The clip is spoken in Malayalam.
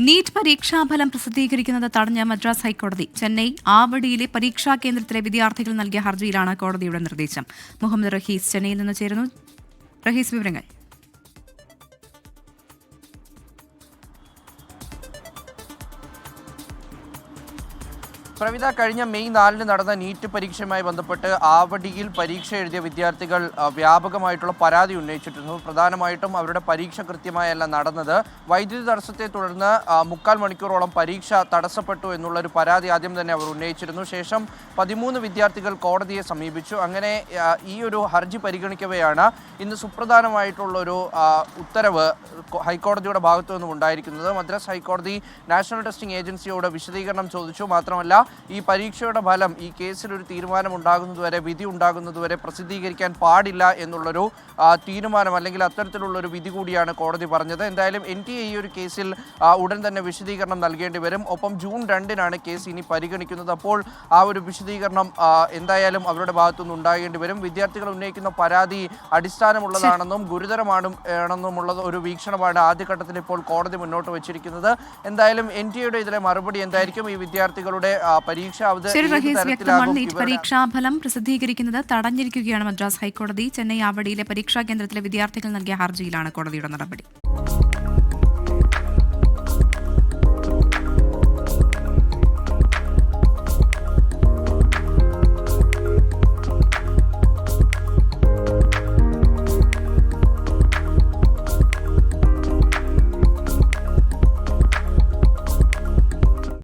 നീറ്റ് പരീക്ഷാഫലം പ്രസിദ്ധീകരിക്കുന്നത് തടഞ്ഞ മദ്രാസ് ഹൈക്കോടതി. ചെന്നൈ ആവടിയിലെ പരീക്ഷാ കേന്ദ്രത്തിലെ വിദ്യാർത്ഥികൾ നൽകിയ ഹർജിയിലാണ് കോടതിയുടെ നിർദ്ദേശം. മുഹമ്മദ് റഹീസ് ചെന്നൈയിൽ നിന്ന് ചേരുന്നു. റഹീസ്, വിവരങ്ങൾ. പ്രവിത, കഴിഞ്ഞ മെയ് 4 നടന്ന നീറ്റ് പരീക്ഷയുമായി ബന്ധപ്പെട്ട് ആവടിയിൽ പരീക്ഷ എഴുതിയ വിദ്യാർത്ഥികൾ വ്യാപകമായിട്ടുള്ള പരാതി ഉന്നയിച്ചിരുന്നു. പ്രധാനമായിട്ടും അവരുടെ പരീക്ഷ കൃത്യമായല്ല നടന്നത്. വൈദ്യുതി തടസ്സത്തെ തുടർന്ന് 3/4 മണിക്കൂറോളം പരീക്ഷ തടസ്സപ്പെട്ടു എന്നുള്ളൊരു പരാതി ആദ്യം തന്നെ അവർ ഉന്നയിച്ചിരുന്നു. ശേഷം 13 വിദ്യാർത്ഥികൾ കോടതിയെ സമീപിച്ചു. അങ്ങനെ ഈ ഒരു ഹർജി പരിഗണിക്കവെയാണ് ഇന്ന് സുപ്രധാനമായിട്ടുള്ളൊരു ഉത്തരവ് ഹൈക്കോടതിയുടെ ഭാഗത്തു നിന്നും ഉണ്ടായിരിക്കുന്നത്. മദ്രാസ് ഹൈക്കോടതി നാഷണൽ ടെസ്റ്റിംഗ് ഏജൻസിയോട് വിശദീകരണം ചോദിച്ചു. മാത്രമല്ല, ഈ പരീക്ഷയുടെ ഫലം ഈ കേസിൽ ഒരു തീരുമാനം ഉണ്ടാകുന്നതുവരെ, വിധി ഉണ്ടാകുന്നതുവരെ പ്രസിദ്ധീകരിക്കാൻ പാടില്ല എന്നുള്ളൊരു തീരുമാനം അല്ലെങ്കിൽ അത്തരത്തിലുള്ളൊരു വിധി കൂടിയാണ് കോടതി പറഞ്ഞത്. എന്തായാലും NTA ഈ ഒരു കേസിൽ ഉടൻ തന്നെ വിശദീകരണം നൽകേണ്ടി വരും. ഒപ്പം ജൂൺ 2-നാണ് കേസ് ഇനി പരിഗണിക്കുന്നത്. അപ്പോൾ ആ ഒരു വിശദീകരണം എന്തായാലും അവരുടെ ഭാഗത്തുനിന്ന് ഉണ്ടാകേണ്ടി വരും. വിദ്യാർത്ഥികൾ ഉന്നയിക്കുന്ന പരാതി അടിസ്ഥാനമുള്ളതാണെന്നും ഗുരുതരമാണെന്നുമുള്ള ഒരു വീക്ഷണമാണ് ആദ്യഘട്ടത്തിൽ ഇപ്പോൾ കോടതി മുന്നോട്ട് വെച്ചിരിക്കുന്നത്. എന്തായാലും NTA ഇതിലെ മറുപടി എന്തായിരിക്കും? ഈ വിദ്യാർത്ഥികളുടെ പരീക്ഷ പരീക്ഷാഫലം പ്രസിദ്ധീകരിക്കുന്നത് തടഞ്ഞിരിക്കുകയാണ് മദ്രാസ് ഹൈക്കോടതി. ചെന്നൈ ആവടിയിലെ പരീക്ഷാ കേന്ദ്രത്തിലെ വിദ്യാർത്ഥികൾ നൽകിയ ഹർജിയിലാണ് കോടതിയുടെ നടപടി.